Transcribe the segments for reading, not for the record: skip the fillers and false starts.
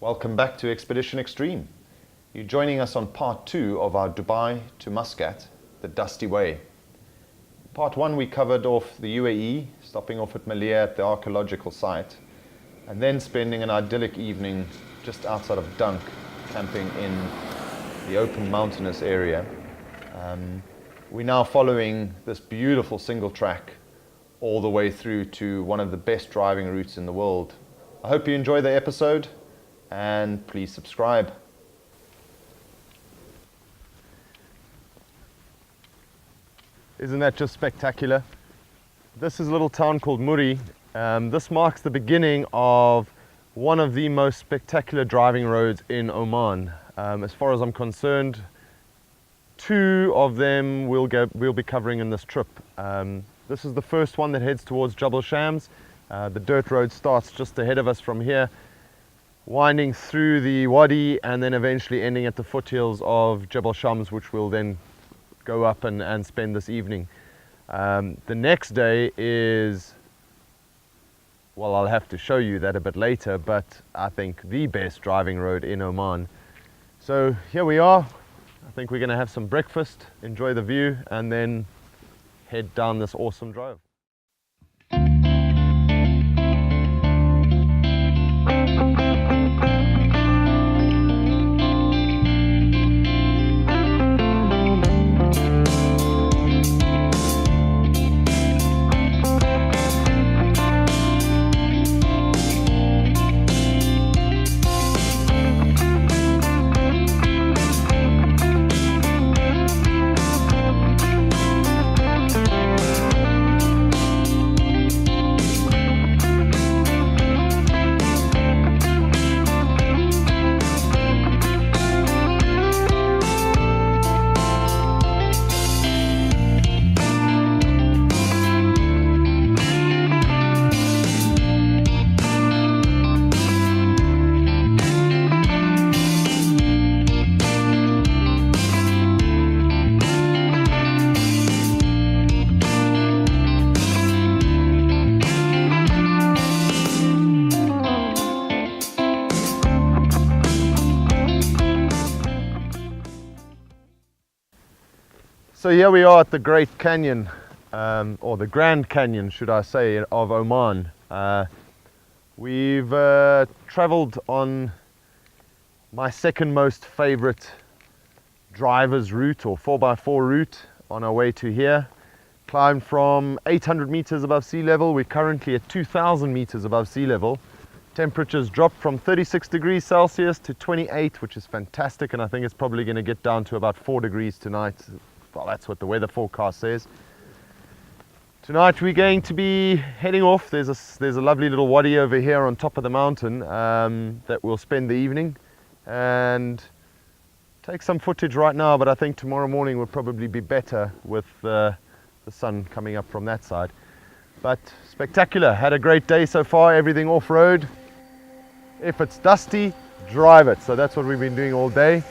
Welcome back to Expedition Extreme. You're joining us on part 2 of our Dubai to Muscat, the Dusty Way. Part 1 we covered off the UAE, stopping off at Malia at the archaeological site, and then spending an idyllic evening just outside of Dunk, camping in the open mountainous area. We're now following this beautiful single track all the way through to one of the best driving routes in the world. I hope you enjoy the episode, and please subscribe. Isn't that just spectacular? This is a little town called Muri. This marks the beginning of one of the most spectacular driving roads in Oman. As far as I'm concerned, 2 of them we'll be covering in this trip. This is the first one that heads towards Jabal Shams. The dirt road starts just ahead of us from here, winding through the wadi and then eventually ending at the foothills of Jabal Shams, which we'll then go up and spend this evening. The next day is, well, I'll have to show you that a bit later, but I think the best driving road in Oman. So here we are. I think we're going to have some breakfast, enjoy the view, and then head down this awesome drive. So here we are at the Great Canyon, or the Grand Canyon, should I say, of Oman. We've traveled on my second most favorite driver's route, or 4x4 route, on our way to here. Climbed from 800 meters above sea level. We're currently at 2,000 meters above sea level. Temperatures dropped from 36 degrees Celsius to 28, which is fantastic, and I think it's probably going to get down to about 4 degrees tonight. Well, that's what the weather forecast says. Tonight we're going to be heading off. There's a lovely little wadi over here on top of the mountain that we'll spend the evening and take some footage right now, but I think tomorrow morning will probably be better with the sun coming up from that side. But spectacular. Had a great day so far, everything off-road. If it's dusty, drive it. So that's what we've been doing all day.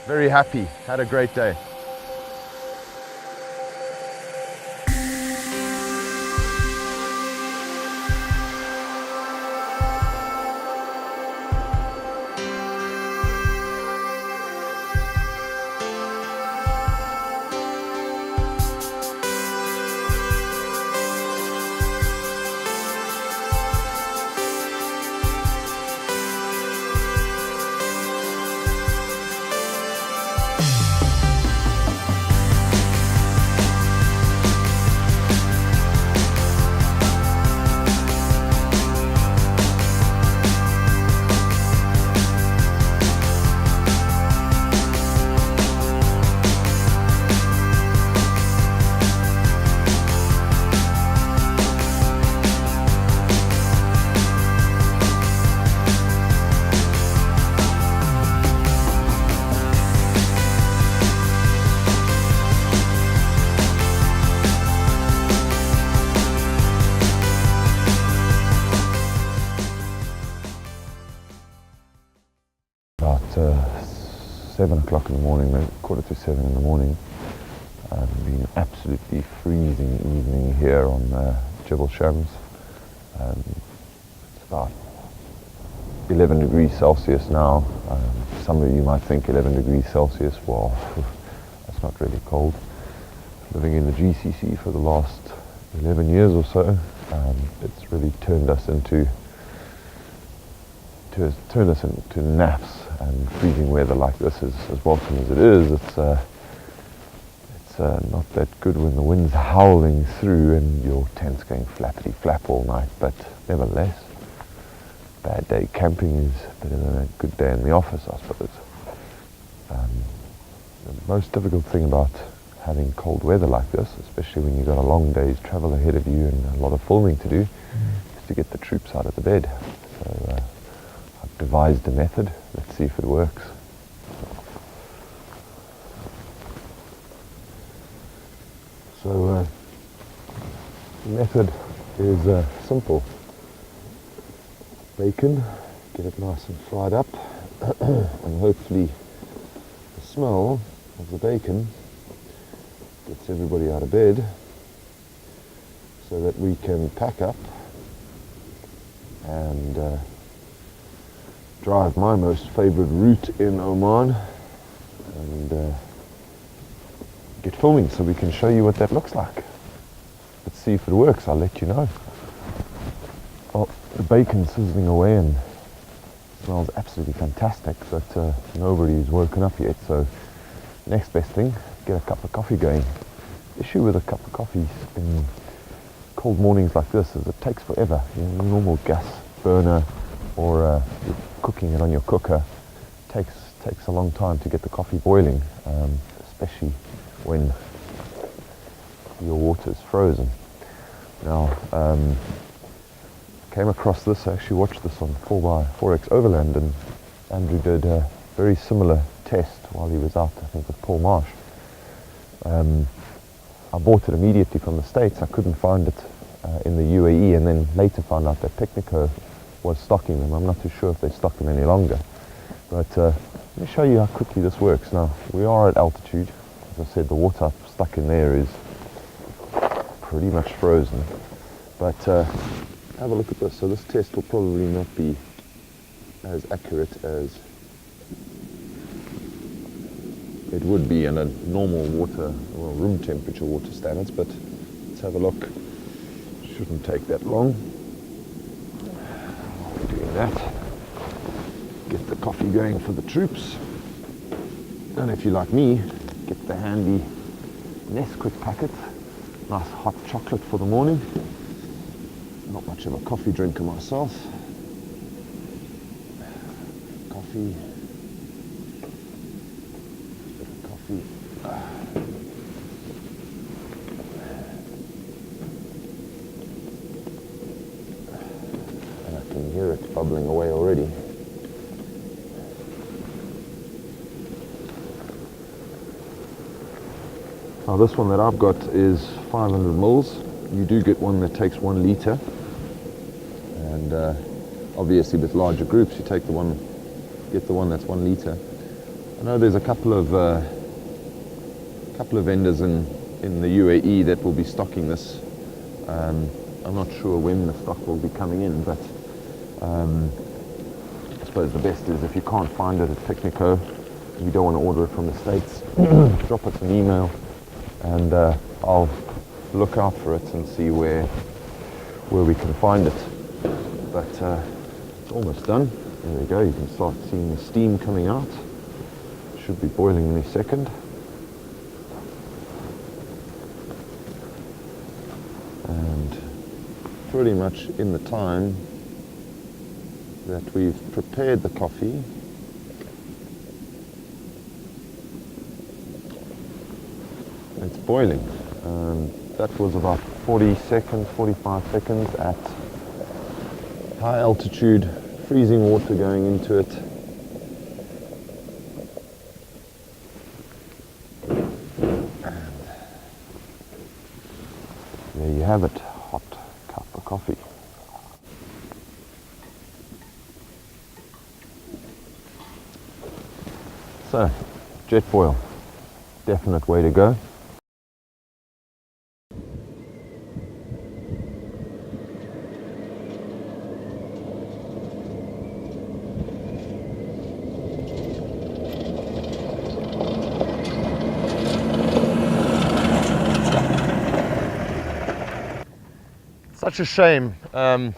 Very happy. Had a great day. About 7 o'clock in the morning, maybe 6:45 in the morning. Been absolutely freezing evening here on Jabal Shams. It's about 11 degrees Celsius now. Some of you might think 11 degrees Celsius, well, that's not really cold. Living in the GCC for the last 11 years or so, it's really turned us into naps, and freezing weather like this is as welcome as it is. It's not that good when the wind's howling through and your tent's going flappity flap all night, but nevertheless, bad day camping is better than a good day in the office, I suppose. The most difficult thing about having cold weather like this, especially when you've got a long day's travel ahead of you and a lot of filming to do, is to get the troops out of the bed. So I've devised a method. Let's see if it works. So the method is simple. Bacon, get it nice and fried up, and hopefully the smell of the bacon gets everybody out of bed so that we can pack up and drive my most favorite route in Oman and get filming so we can show you what that looks like. Let's see if it works. I'll let you know. Well, the bacon's sizzling away and smells absolutely fantastic, but nobody's woken up yet, so next best thing, get a cup of coffee going. The issue with a cup of coffee in cold mornings like this is it takes forever. You know, a normal gas burner or you're cooking it on your cooker takes a long time to get the coffee boiling, especially when your water's frozen. Now, came across this, I actually watched this on 4x4X Overland, and Andrew did a very similar test while he was out, I think with Paul Marsh. I bought it immediately from the States. I couldn't find it in the UAE, and then later found out that Pecnico was stocking them. I'm not too sure if they stock them any longer. But let me show you how quickly this works. Now, we are at altitude. As I said, the water I've stuck in there is pretty much frozen. But have a look at this. So this test will probably not be as accurate as it would be in a normal water, well, room temperature water standards, but let's have a look. Shouldn't take that long. While we're doing that, get the coffee going for the troops. And if you're like me, get the handy Nesquik packet. Nice hot chocolate for the morning. Not much of a coffee drinker myself. Coffee. And I can hear it bubbling away already. Now this one that I've got is 500 mils. You do get one that takes 1 litre, and obviously with larger groups you get the one that's 1 litre. I know there's a couple of vendors in the UAE that will be stocking this. I'm not sure when the stock will be coming in, but I suppose the best is if you can't find it at Pecnico, you don't want to order it from the States, drop us an email and I'll look out for it and see where we can find it. But it's almost done. There we go, you can start seeing the steam coming out. Should be boiling any second. And pretty much in the time that we've prepared the coffee, it's boiling. That was about 40 seconds, 45 seconds at high altitude, freezing water going into it. And there you have it, hot cup of coffee. So, jet boil, definite way to go. such a shame. The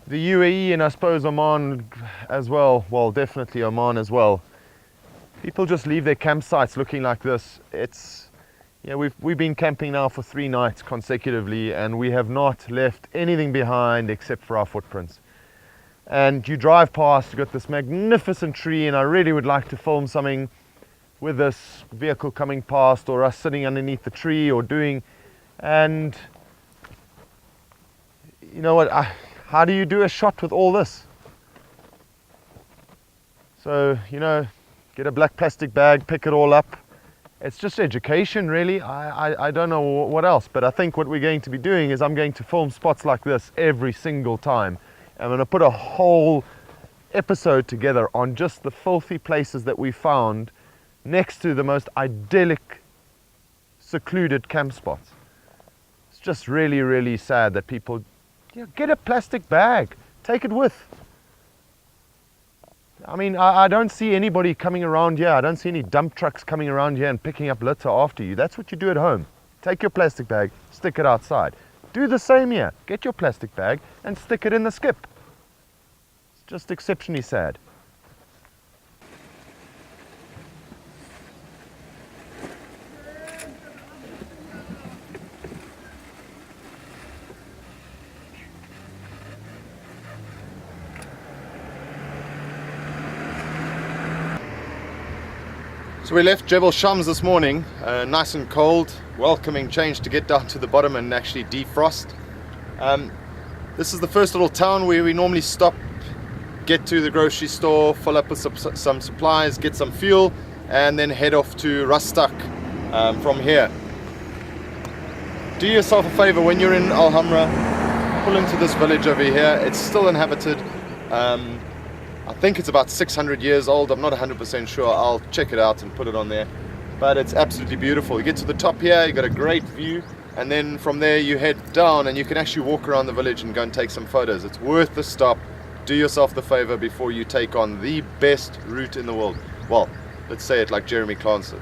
UAE and I suppose Oman as well, well definitely Oman as well, people just leave their campsites looking like this. It's, yeah, we've been camping now for 3 nights consecutively and we have not left anything behind except for our footprints. And you drive past, you've got this magnificent tree, and I really would like to film something with this vehicle coming past or us sitting underneath the tree or doing, and you know what, how do you do a shot with all this? So, you know, get a black plastic bag, pick it all up. It's just education, really. I don't know what else, but I think what we're going to be doing is I'm going to film spots like this every single time. I'm going to put a whole episode together on just the filthy places that we found next to the most idyllic, secluded camp spots. It's just really, really sad that people, you know, get a plastic bag, take it with. I mean, I don't see anybody coming around here. I don't see any dump trucks coming around here and picking up litter after you. That's what you do at home. Take your plastic bag, stick it outside. Do the same here. Get your plastic bag and stick it in the skip. It's just exceptionally sad. So we left Jebel Shams this morning, nice and cold, welcoming change to get down to the bottom and actually defrost. This is the first little town where we normally stop, get to the grocery store, fill up with some supplies, get some fuel, and then head off to Rustak from here. Do yourself a favor, when you're in Al Hamra, pull into this village over here. It's still inhabited. I think it's about 600 years old. I'm not 100% sure. I'll check it out and put it on there. But it's absolutely beautiful. You get to the top here, you got a great view, and then from there you head down and you can actually walk around the village and go and take some photos. It's worth the stop. Do yourself the favor before you take on the best route in the world. Well, let's say it like Jeremy Clarkson,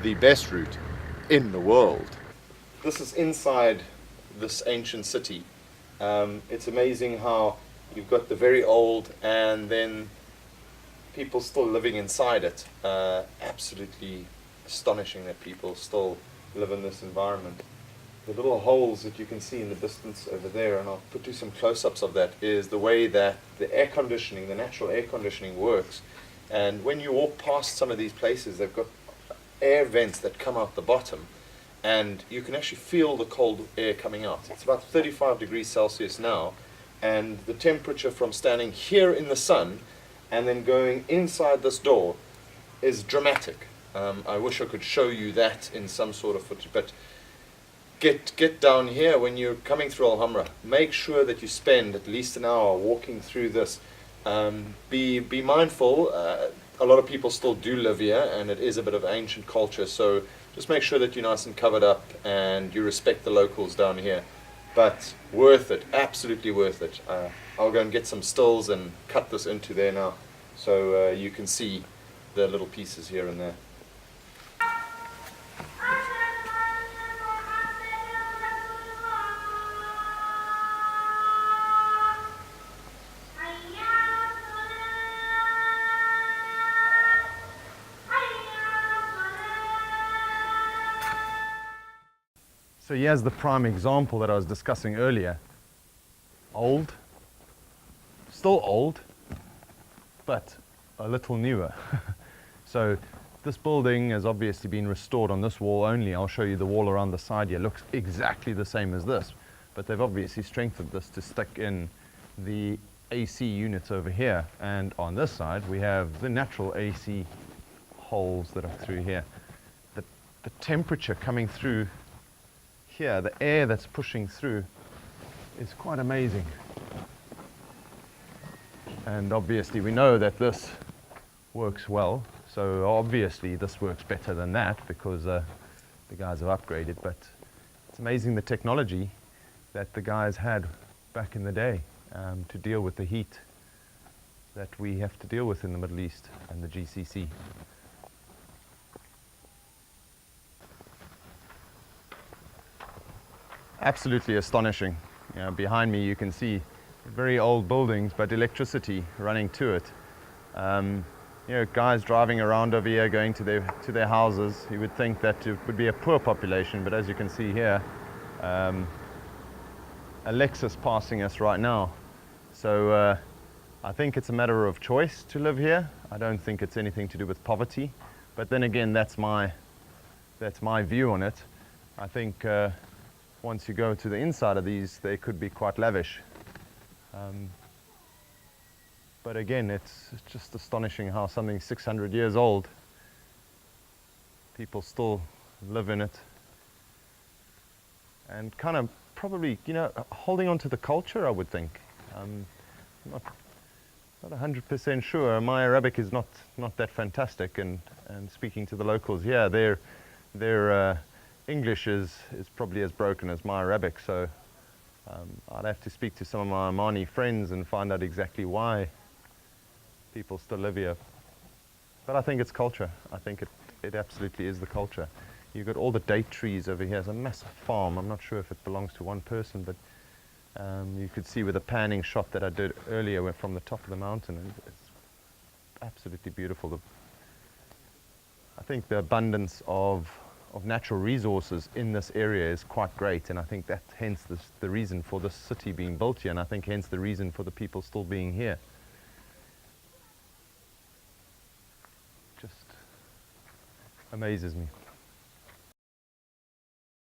the best route in the world. This is inside this ancient city. It's amazing how you've got the very old and then people still living inside it. Absolutely astonishing that people still live in this environment. The little holes that you can see in the distance over there, and I'll put you some close-ups of that, is the way that the air conditioning, the natural air conditioning works. And when you walk past some of these places, they've got air vents that come out the bottom, and you can actually feel the cold air coming out. It's about 35 degrees Celsius now, and the temperature from standing here in the sun and then going inside this door is dramatic. I wish I could show you that in some sort of footage, but get down here when you're coming through Al Hamra. Make sure that you spend at least an hour walking through this. Be mindful. A lot of people still do live here, and it is a bit of ancient culture, so just make sure that you're nice and covered up and you respect the locals down here. But worth it, absolutely worth it. I'll go and get some stills and cut this into there now, so you can see the little pieces here and there. So here's the prime example that I was discussing earlier. Old, still old, but a little newer. So this building has obviously been restored on this wall only. I'll show you the wall around the side here. Looks exactly the same as this, but they've obviously strengthened this to stick in the AC units over here. And on this side, we have the natural AC holes that are through here. The temperature coming through here, the air that's pushing through, is quite amazing. And obviously we know that this works well, so obviously this works better than that because the guys have upgraded, but it's amazing the technology that the guys had back in the day to deal with the heat that we have to deal with in the Middle East and the GCC. absolutely astonishing. You know, behind me you can see very old buildings, but electricity running to it. You know, guys driving around over here, going to their houses. You would think that it would be a poor population, but as you can see here, a Lexus passing us right now. So I think it's a matter of choice to live here. I don't think it's anything to do with poverty, but then again, that's my view on it. I think once you go to the inside of these, they could be quite lavish. But again, it's just astonishing how something 600 years old, people still live in it. And kind of probably, you know, holding on to the culture, I would think. I'm not 100% sure. My Arabic is not that fantastic, and speaking to the locals, yeah, their English is probably as broken as my Arabic, so I'd have to speak to some of my Omani friends and find out exactly why people still live here. But I think it's culture. I think it absolutely is the culture. You've got all the date trees over here. It's a massive farm. I'm not sure if it belongs to one person, but you could see with the panning shot that I did earlier went from the top of the mountain, and it's absolutely beautiful. I think the abundance of natural resources in this area is quite great, and I think that hence the reason for this city being built here, and I think hence the reason for the people still being here. Just amazes me.